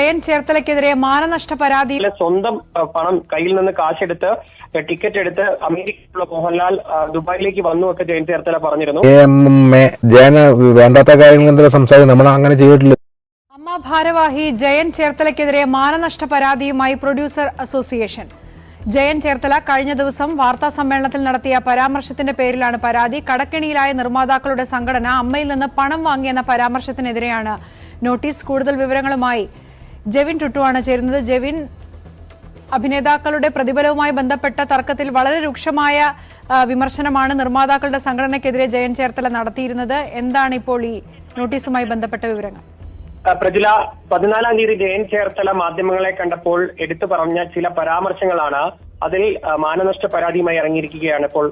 ജയൻ ചേർത്തലയ്ക്കെതിരെ മാനനഷ്ട പരാതി. സ്വന്തം പണം കയ്യിൽ നിന്ന് കാശെടുത്ത് ടിക്കറ്റ് എടുത്ത് അമേരിക്കയിലുള്ള മോഹൻലാൽ ദുബായിലേക്ക് വന്നുവൊക്കെ ജയൻ ചേർത്തല പറഞ്ഞിരുന്നു. ജയന് വേണ്ടാത്ത കാര്യങ്ങൾ സംസാരിക്കും, നമ്മൾ അങ്ങനെ ചെയ്തിട്ടില്ല. അമ്മ ഭാരവാഹി ജയൻ ചേർത്തലയ്ക്കെതിരെ മാനനഷ്ട പരാതിയുമായി പ്രൊഡ്യൂസർ അസോസിയേഷൻ. ജയൻ ചേർത്തല കഴിഞ്ഞ ദിവസം വാർത്താ സമ്മേളനത്തിൽ നടത്തിയ പരാമർശത്തിന്റെ പേരിലാണ് പരാതി. കടക്കെണിയിലായ നിർമ്മാതാക്കളുടെ സംഘടന അമ്മയിൽ നിന്ന് പണം വാങ്ങിയെന്ന പരാമർശത്തിനെതിരെയാണ് നോട്ടീസ്. കൂടുതൽ വിവരങ്ങളുമായി ജെവിൻ ടുട്ടുവാണ് ചേരുന്നത്. ജെവിൻ, അഭിനേതാക്കളുടെ പ്രതിഫലവുമായി ബന്ധപ്പെട്ട തർക്കത്തിൽ വളരെ രൂക്ഷമായ വിമർശനമാണ് നിർമ്മാതാക്കളുടെ സംഘടനയ്ക്കെതിരെ ജയൻ ചേർത്തല നടത്തിയിരുന്നത്. എന്താണ് ഇപ്പോൾ ഈ നോട്ടീസുമായി ബന്ധപ്പെട്ട വിവരങ്ങൾ? പ്രജില, 14-ാം തീയതി ജയൻ ചേർത്തല മാധ്യമങ്ങളെ കണ്ടപ്പോൾ എടുത്തു പറഞ്ഞ ചില പരാമർശങ്ങളാണ്. അതിൽ മാനനഷ്ട പരാതിയുമായി ഇറങ്ങിയിരിക്കുകയാണ് ഇപ്പോൾ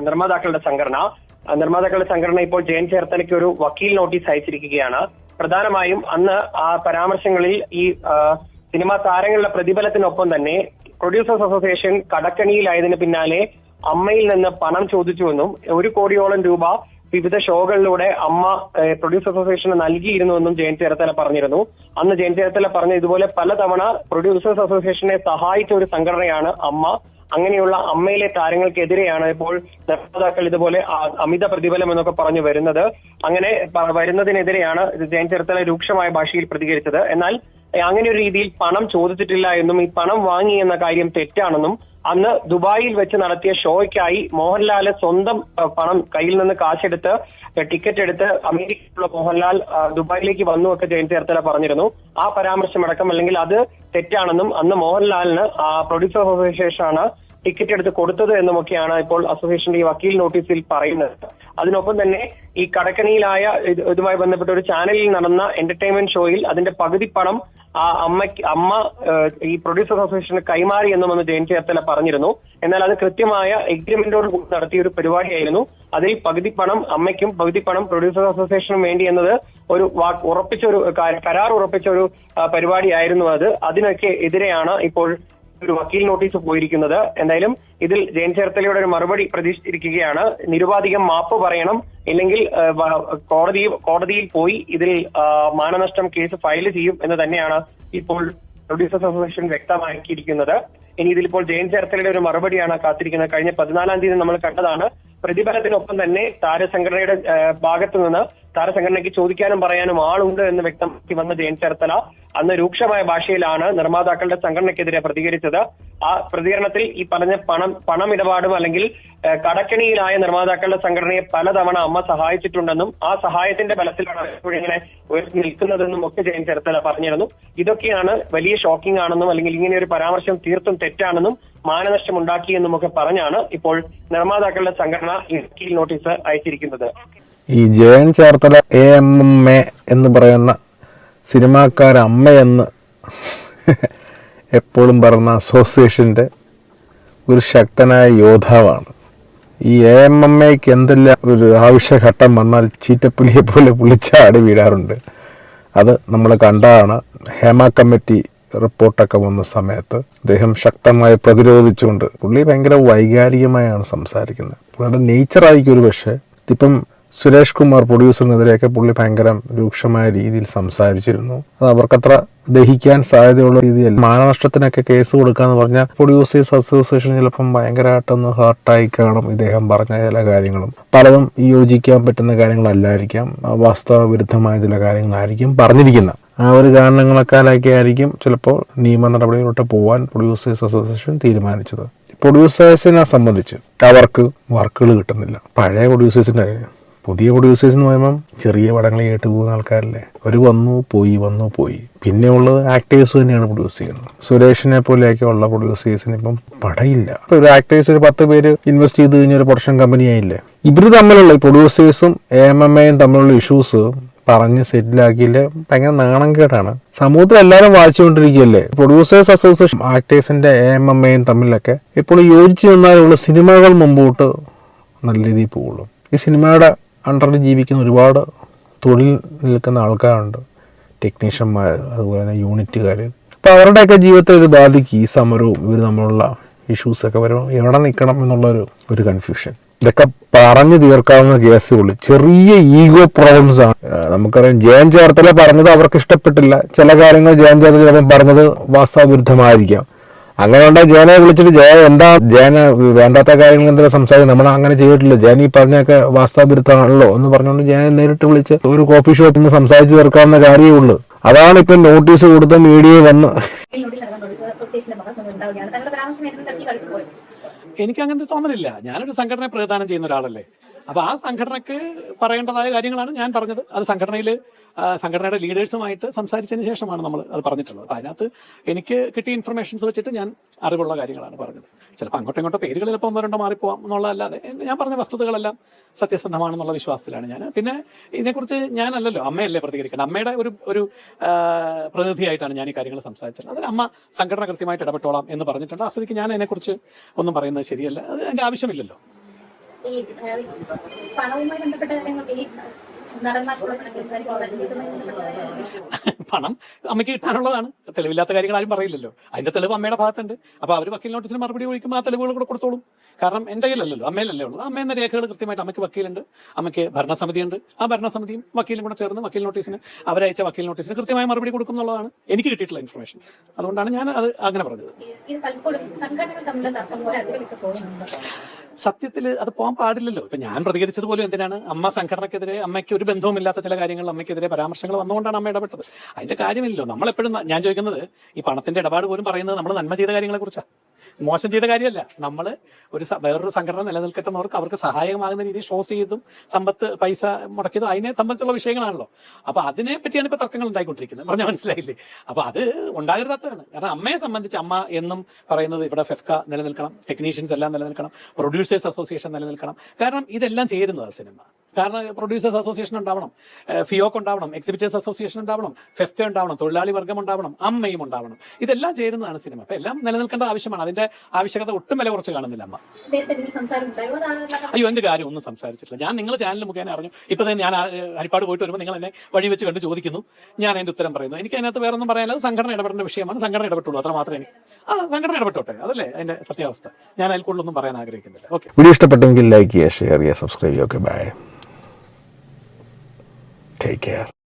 നിർമ്മാതാക്കളുടെ സംഘടന ഇപ്പോൾ ജയൻ ചേർത്തലയ്ക്ക് ഒരു വക്കീൽ നോട്ടീസ് അയച്ചിരിക്കുകയാണ്. പ്രധാനമായും അന്ന് ആ പരാമർശങ്ങളിൽ ഈ സിനിമാ താരങ്ങളുടെ പ്രതിഫലത്തിനൊപ്പം തന്നെ പ്രൊഡ്യൂസേഴ്സ് അസോസിയേഷൻ കടക്കണിയിലായതിനു പിന്നാലെ അമ്മയിൽ നിന്ന് പണം ചോദിച്ചുവെന്നും 1 കോടിയോളം രൂപ വിവിധ ഷോകളിലൂടെ അമ്മ പ്രൊഡ്യൂസർ അസോസിയേഷന് നൽകിയിരുന്നുവെന്നും ജയൻ ചേർത്തല പറഞ്ഞിരുന്നു. അന്ന് ജയൻ ചേർത്തല പറഞ്ഞ ഇതുപോലെ പലതവണ പ്രൊഡ്യൂസേഴ്സ് അസോസിയേഷനെ സഹായിച്ച ഒരു സംഘടനയാണ് അമ്മ. അങ്ങനെയുള്ള അമ്മയിലെ താരങ്ങൾക്കെതിരെയാണ് ഇപ്പോൾ നിർമ്മാതാക്കൾ ഇതുപോലെ അമിത പ്രതിഫലം എന്നൊക്കെ പറഞ്ഞു വരുന്നത്. അങ്ങനെ വരുന്നതിനെതിരെയാണ് ജയൻ ചേർത്തല രൂക്ഷമായ ഭാഷയിൽ പ്രതികരിച്ചത്. എന്നാൽ അങ്ങനെ ഒരു രീതിയിൽ പണം ചോദിച്ചിട്ടില്ല എന്നും ഈ പണം വാങ്ങി എന്ന കാര്യം തെറ്റാണെന്നും അന്ന് ദുബായിൽ വെച്ച് നടത്തിയ ഷോയ്ക്കായി മോഹൻലാല് സ്വന്തം പണം കയ്യിൽ നിന്ന് കാശെടുത്ത് ടിക്കറ്റ് എടുത്ത് അമേരിക്കയിലുള്ള മോഹൻലാൽ ദുബായിലേക്ക് വന്നുവൊക്കെ ജയൻ ചേർത്തല പറഞ്ഞിരുന്നു. ആ പരാമർശമടക്കം അല്ലെങ്കിൽ അത് തെറ്റാണെന്നും അന്ന് മോഹൻലാലിന് പ്രൊഡ്യൂസർ അസോസിയേഷനാണ് ടിക്കറ്റ് എടുത്ത് കൊടുത്തത് എന്നുമൊക്കെയാണ് ഇപ്പോൾ അസോസിയേഷന്റെ ഈ വക്കീൽ നോട്ടീസിൽ പറയുന്നത്. അതിനൊപ്പം തന്നെ ഈ കടക്കണിയിലായ ഇതുമായി ബന്ധപ്പെട്ട ഒരു ചാനലിൽ നടന്ന എന്റർടൈൻമെന്റ് ഷോയിൽ അതിന്റെ പകുതി പണം അമ്മ ഈ പ്രൊഡ്യൂസർ അസോസിയേഷന് കൈമാറി എന്നും ജയൻ ചേർത്തല പറഞ്ഞിരുന്നു. എന്നാൽ അത് കൃത്യമായ എഗ്രിമെന്റോട് കൂടി നടത്തിയ ഒരു പരിപാടിയായിരുന്നു. അതിൽ പകുതി പണം അമ്മയ്ക്കും പകുതി പണം പ്രൊഡ്യൂസർ അസോസിയേഷനും വേണ്ടി എന്നത് ഒരു കരാർ ഉറപ്പിച്ച ഒരു പരിപാടിയായിരുന്നു അത്. അതിനൊക്കെ എതിരെയാണ് ഇപ്പോൾ ഒരു വക്കീൽ നോട്ടീസ് പോയിരിക്കുന്നത്. എന്തായാലും ഇതിൽ ജയൻ ചേർത്തലയുടെ ഒരു മറുപടി പ്രതീക്ഷിച്ചിരിക്കുകയാണ്. നിരുപാധികം മാപ്പ് പറയണം, ഇല്ലെങ്കിൽ കോടതിയിൽ പോയി ഇതിൽ മാനനഷ്ടം കേസ് ഫയൽ ചെയ്യും എന്ന് തന്നെയാണ് ഇപ്പോൾ പ്രൊഡ്യൂസേഴ്സ് അസോസിയേഷൻ വ്യക്തമാക്കിയിരിക്കുന്നത്. ഇനി ഇതിലിപ്പോൾ ജയൻ ചേർത്തലയുടെ ഒരു മറുപടിയാണ് കാത്തിരിക്കുന്നത്. കഴിഞ്ഞ 14-ാം തീയതി നമ്മൾ കണ്ടതാണ്. പ്രതിഫലത്തിനൊപ്പം തന്നെ താരസംഘടനയുടെ ഭാഗത്തു നിന്ന് താരസംഘടനയ്ക്ക് ചോദിക്കാനും പറയാനും ആളുണ്ട് എന്ന് വ്യക്തമാക്കി വന്ന ജയൻ ചേർത്തല അന്ന് രൂക്ഷമായ ഭാഷയിലാണ് നിർമ്മാതാക്കളുടെ സംഘടനയ്ക്കെതിരെ പ്രതികരിച്ചത്. ആ പ്രതികരണത്തിൽ ഈ പറഞ്ഞ പണമിടപാടും അല്ലെങ്കിൽ കടക്കെണിയിലായ നിർമ്മാതാക്കളുടെ സംഘടനയെ പലതവണ അമ്മ സഹായിച്ചിട്ടുണ്ടെന്നും ആ സഹായത്തിന്റെ ബലത്തിലാണ് ഇങ്ങനെ ഉയർത്തി നിൽക്കുന്നതെന്നും ഒക്കെ ജയൻ ചേർത്തല പറഞ്ഞിരുന്നു. ഇതൊക്കെയാണ് വലിയ ഷോക്കിംഗ് ആണെന്നും അല്ലെങ്കിൽ ഇങ്ങനെ ഒരു പരാമർശം തീർത്തും തെറ്റാണെന്നും മാനനഷ്ടം ഉണ്ടാക്കിയെന്നും ഒക്കെ പറഞ്ഞാണ് ഇപ്പോൾ നിർമ്മാതാക്കളുടെ സംഘടന വക്കീൽ നോട്ടീസ് അയച്ചിരിക്കുന്നത്. ഈ ജയൻ ചേർത്തല AMMA എന്ന് പറയുന്ന സിനിമാക്കാരമ്മയെന്ന് എപ്പോഴും പറയുന്ന അസോസിയേഷന്റെ ഒരു ശക്തനായ യോദ്ധാവാണ്. ഈ AMMAയ്ക്ക് എന്തെല്ലാം ഒരു ആവശ്യഘട്ടം വന്നാൽ ചീറ്റപ്പുലിയെ പോലെ പുളിച്ചാടി വീഴാറുണ്ട്. അത് നമ്മൾ കണ്ടതാണ്. ഹേമ കമ്മിറ്റി റിപ്പോർട്ടൊക്കെ വന്ന സമയത്ത് അദ്ദേഹം ശക്തമായി പ്രതിരോധിച്ചുകൊണ്ട് പുള്ളി ഭയങ്കര വൈകാരികമായാണ് സംസാരിക്കുന്നത്. പുള്ളിയുടെ നേച്ചറായിരിക്കും ഒരു പക്ഷേ. ഇപ്പം സുരേഷ് കുമാർ പ്രൊഡ്യൂസറിനെതിരെയൊക്കെ പുള്ളി ഭയങ്കര രൂക്ഷമായ രീതിയിൽ സംസാരിച്ചിരുന്നു. അത് അവർക്കത്ര ദഹിക്കാൻ സാധ്യതയുള്ള രീതിയല്ല. മാനനഷ്ടത്തിനൊക്കെ കേസ് കൊടുക്കാന്ന് പറഞ്ഞാൽ പ്രൊഡ്യൂസേഴ്സ് അസോസിയേഷൻ ചിലപ്പം ഭയങ്കരമായിട്ടൊന്ന് ഹേർട്ടായി കാണും. ഇദ്ദേഹം പറഞ്ഞ ചില കാര്യങ്ങളും പലതും യോജിക്കാൻ പറ്റുന്ന കാര്യങ്ങളല്ലായിരിക്കാം, വാസ്തവ വിരുദ്ധമായ ചില കാര്യങ്ങളായിരിക്കും പറഞ്ഞിരിക്കുന്നത്. ആ ഒരു കാരണങ്ങളൊക്കെ ആയിരിക്കും ചിലപ്പോൾ നിയമ നടപടികളിലോട്ട് പോകാൻ പ്രൊഡ്യൂസേഴ്സ് അസോസിയേഷൻ തീരുമാനിച്ചത്. പ്രൊഡ്യൂസേഴ്സിനെ സംബന്ധിച്ച് അവർക്ക് വർക്കുകൾ കിട്ടുന്നില്ല. പഴയ പ്രൊഡ്യൂസേഴ്സിൻ്റെ പുതിയ പ്രൊഡ്യൂസേഴ്സ് എന്ന് പറയുമ്പം ചെറിയ പടങ്ങൾ കേട്ട് പോകുന്ന ആൾക്കാരല്ലേ. ഒരു വന്നു പോയി. പിന്നെ ഉള്ളത് ആക്ടേഴ്സ് തന്നെയാണ് പ്രൊഡ്യൂസ് ചെയ്യുന്നത്. സുരേഷിനെ പോലെയൊക്കെ ഉള്ള പ്രൊഡ്യൂസേഴ്സിന് ഇപ്പം പടയില്ല. ഇപ്പൊ ഒരു ആക്ടേഴ്സ് ഒരു 10 പേര് ഇൻവെസ്റ്റ് ചെയ്ത് കഴിഞ്ഞ ഒരു പ്രൊഡക്ഷൻ കമ്പനി ആയില്ലേ. ഇവര് തമ്മിലുള്ള ഈ പ്രൊഡ്യൂസേഴ്സും AMMAയും തമ്മിലുള്ള ഇഷ്യൂസ് പറഞ്ഞ് സെറ്റിലാക്കിയില്ല. ഭയങ്കര നാണംകേടാണ്. സമൂഹത്തിൽ എല്ലാവരും വായിച്ചുകൊണ്ടിരിക്കുകയല്ലേ. പ്രൊഡ്യൂസേഴ്സ് അസോസിയേഷൻ ആക്ടേഴ്സിന്റെ AMMAയും തമ്മിലൊക്കെ ഇപ്പോൾ യോജിച്ച് നിന്നാലുള്ള സിനിമകൾ മുമ്പോട്ട് നല്ല രീതിയിൽ പോകുള്ളൂ. ഈ സിനിമയുടെ അണ്ടറിൽ ജീവിക്കുന്ന ഒരുപാട് തൊഴിൽ നിൽക്കുന്ന ആൾക്കാരുണ്ട്, ടെക്നീഷ്യന്മാർ, അതുപോലെ തന്നെ യൂണിറ്റുകാർ. അപ്പോൾ അവരുടെയൊക്കെ ജീവിതത്തെ ഇത് ബാധിക്കും. ഈ സമരവും ഇവർ തമ്മിലുള്ള ഇഷ്യൂസൊക്കെ വരുമ്പോൾ എവിടെ നിൽക്കണം എന്നുള്ളൊരു കൺഫ്യൂഷൻ. ഇതൊക്കെ പറഞ്ഞു തീർക്കാവുന്ന കേസുകൾ, ചെറിയ ഈഗോ പ്രോബ്ലംസ് ആണ്. നമുക്കറിയാം ജയൻ ചേർത്തല പറഞ്ഞത് അവർക്ക് ഇഷ്ടപ്പെട്ടില്ല, ചില കാര്യങ്ങൾ ജയൻ ചേർത്തല ചിലപ്പോൾ പറഞ്ഞത് വാസ്തവവിരുദ്ധമായിരിക്കാം. അങ്ങനെ ഉണ്ടെങ്കിൽ ജയനെ വിളിച്ചിട്ട് ജയന് വേണ്ടാത്ത കാര്യങ്ങൾ എന്തെങ്കിലും സംസാരിക്കും, നമ്മൾ അങ്ങനെ ചെയ്തിട്ടില്ല, ജയൻ ഈ പറഞ്ഞൊക്കെ വാസ്തവവിരുദ്ധമാണല്ലോ എന്ന് പറഞ്ഞുകൊണ്ട് ജയനെ നേരിട്ട് വിളിച്ച് ഒരു കോഫി ഷോപ്പിൽ നിന്ന് സംസാരിച്ച് തീർക്കാവുന്ന കാര്യമേ ഉള്ളൂ. അതാണ് ഇപ്പം നോട്ടീസ് കൊടുത്ത മീഡിയ വന്ന്. എനിക്ക് അങ്ങനെ ഒരു തോന്നലില്ല. ഞാനൊരു സംഘടനയെ പ്രതിദാനം ചെയ്യുന്ന ഒരാളല്ലേ. അപ്പൊ ആ സംഘടനയ്ക്ക് പറയേണ്ടതായ കാര്യങ്ങളാണ് ഞാൻ പറഞ്ഞത്. അത് സംഘടനയുടെ ലീഡേഴ്സുമായിട്ട് സംസാരിച്ചതിന് ശേഷമാണ് നമ്മൾ അത് പറഞ്ഞിട്ടുള്ളത്. അപ്പൊ അതിനകത്ത് എനിക്ക് കിട്ടിയ ഇൻഫർമേഷൻസ് വെച്ചിട്ട് ഞാൻ അറിവുള്ള കാര്യങ്ങളാണ് പറഞ്ഞത്. ചിലപ്പോൾ അങ്ങോട്ടും ഇങ്ങോട്ടോ പേരുകൾ ചിലപ്പോൾ ഒന്നോ രണ്ടോ മാറിപ്പോവാം എന്നുള്ളതല്ലാതെ ഞാൻ പറഞ്ഞ വസ്തുതകളെല്ലാം സത്യസന്ധമാണെന്നുള്ള വിശ്വാസത്തിലാണ് ഞാൻ. പിന്നെ ഇതിനെക്കുറിച്ച് ഞാനല്ലല്ലോ, അമ്മയല്ലേ പ്രതികരിക്കണം. അമ്മയുടെ ഒരു പ്രതിനിധിയായിട്ടാണ് ഞാൻ ഈ കാര്യങ്ങൾ സംസാരിച്ചത്. അതിന് അമ്മ സംഘടന കൃത്യമായിട്ട് ഇടപെട്ടോളാം എന്ന് പറഞ്ഞിട്ടുണ്ട്. ആ സ്ഥിതിക്ക് ഞാൻ അതിനെക്കുറിച്ച് ഒന്നും പറയുന്നത് ശരിയല്ല, അത് അതിൻ്റെ ആവശ്യമില്ലല്ലോ. ഈ പണവുമായി ബന്ധപ്പെട്ട കാര്യങ്ങൾ, ഈ പണം അമ്മയ്ക്ക് കിട്ടാനുള്ളതാണ്. തെളിവില്ലാത്ത കാര്യങ്ങൾ ആരും പറയില്ലല്ലോ. അതിന്റെ തെളിവ് അമ്മയുടെ ഭാഗത്തുണ്ട്. അപ്പൊ അവർ വക്കീൽ നോട്ടീസിന് മറുപടി ഒഴിക്കുമ്പോൾ ആ തെളിവുകൾ കൂടെ കൊടുത്തോളും. കാരണം എൻ്റെ കയ്യിലല്ലല്ലോ, അമ്മയിലല്ലേ ഉള്ളത്. അമ്മയെന്ന രേഖകൾ കൃത്യമായിട്ട് അമ്മയ്ക്ക് വക്കീലുണ്ട്, അമ്മയ്ക്ക് ഭരണസമിതിയുണ്ട്. ആ ഭരണസമിതിയും വക്കീലും കൂടെ ചേർന്ന് വക്കീൽ നോട്ടീസിന്, അവരയച്ച വക്കീൽ നോട്ടീസിന് കൃത്യമായ മറുപടി കൊടുക്കും എന്നുള്ളതാണ് എനിക്ക് കിട്ടിയിട്ടുള്ള ഇൻഫർമേഷൻ. അതുകൊണ്ടാണ് ഞാൻ അത് അങ്ങനെ പറഞ്ഞത്. സത്യത്തിൽ അത് പോകാൻ പാടില്ലല്ലോ. ഇപ്പൊ ഞാൻ പ്രതികരിച്ചതുപോലും എന്തിനാണ്, അമ്മ സംഘടനക്കെതിരെ, അമ്മയ്ക്ക് ഒരു ബന്ധവുമില്ലാത്ത ചില കാര്യങ്ങൾ അമ്മയ്ക്കെതിരെ പരാമർശങ്ങൾ വന്നുകൊണ്ടാണ് അമ്മ ഇടപെട്ടത്. അതിന്റെ കാര്യമില്ലല്ലോ. നമ്മളെപ്പോഴും ഞാൻ ചോദിക്കുന്നത്, ഈ പണത്തിന്റെ ഇടപാട് പോലും പറയുന്നത് നമ്മൾ നന്മ ചെയ്ത കാര്യങ്ങളെ കുറിച്ചാണ്, മോശം ചെയ്ത കാര്യമല്ല. നമ്മൾ വേറൊരു സംഘടന നിലനിൽക്കട്ടെന്നവർക്ക് അവർക്ക് സഹായകമാകുന്ന രീതിയിൽ ഷോസ് ചെയ്തും പൈസ മുടക്കിയതും അതിനെ സംബന്ധിച്ചുള്ള വിഷയങ്ങളാണല്ലോ. അപ്പൊ അതിനെ പറ്റിയാണ് ഇപ്പൊ തർക്കങ്ങൾ ഉണ്ടായിക്കൊണ്ടിരിക്കുന്നത്. പറഞ്ഞാൽ മനസ്സിലായില്ലേ? അപ്പൊ അത് ഉണ്ടാകരുതാത്തതാണ്. കാരണം അമ്മയെ സംബന്ധിച്ച് അമ്മ എന്നും പറയുന്നത് ഇവിടെ ഫെഫ്ക നിലനിൽക്കണം, ടെക്നീഷ്യൻസ് എല്ലാം നിലനിൽക്കണം, പ്രൊഡ്യൂസേഴ്സ് അസോസിയേഷൻ നിലനിൽക്കണം. കാരണം ഇതെല്ലാം ചേരുന്നതാണ് സിനിമ. കാരണം പ്രൊഡ്യൂസേഴ്സ് അസോസിയേഷൻ ഉണ്ടാവണം, ഫിയോക്ക് ഉണ്ടാവണം, എക്സിബിറ്റേഴ്സ് അസോസിയേഷൻ ഉണ്ടാവണം, ഫെഫ്ക ഉണ്ടാവണം, തൊഴിലാളി വർഗം ഉണ്ടാവണം, അമ്മയും ഉണ്ടാവണം. ഇതെല്ലാം ചേരുന്നതാണ് സിനിമ. അപ്പൊ എല്ലാം നിലനിൽക്കേണ്ട ആവശ്യമാണ്. അതിന്റെ ആവശ്യകത ഒട്ടും വില കുറച്ച് കാണുന്നില്ല അമ്മ. അയ്യോ, എന്റെ കാര്യം ഒന്നും സംസാരിച്ചിട്ടില്ല. ഞാൻ നിങ്ങളുടെ ചാനൽ മുഖേന അറിഞ്ഞു. ഇപ്പൊ തന്നെ ഞാൻ ഹരിപ്പാട് പോയിട്ട് വരുമ്പോൾ നിങ്ങൾ എന്നെ വഴി വെച്ച് കണ്ട് ചോദിക്കുന്നു, ഞാൻ അതിന്റെ ഉത്തരം പറയുന്നു. എനിക്ക് അതിനകത്ത് വേറെ ഒന്നും പറയാനത് സംഘടന ഇടപെടേണ്ട വിഷയമാണ്. സംഘടന ഇടപെട്ടുള്ളൂ, അത്ര മാത്രമേ എനിക്ക്. സംഘടന ഇടപെട്ടോട്ടെ, അതല്ലേ അതിന്റെ സത്യാവസ്ഥ. ഞാൻ അതിൽ കൂടുതലൊന്നും പറയാൻ ആഗ്രഹിക്കുന്നില്ല. ഓക്കെ, വീഡിയോ ഇഷ്ടപ്പെട്ടെങ്കിൽ ലൈക്ക് ചെയ്യുക, ഷെയർ ചെയ്യുക, സബ്സ്ക്രൈബ് ചെയ്യുക. Okay, bye, take care.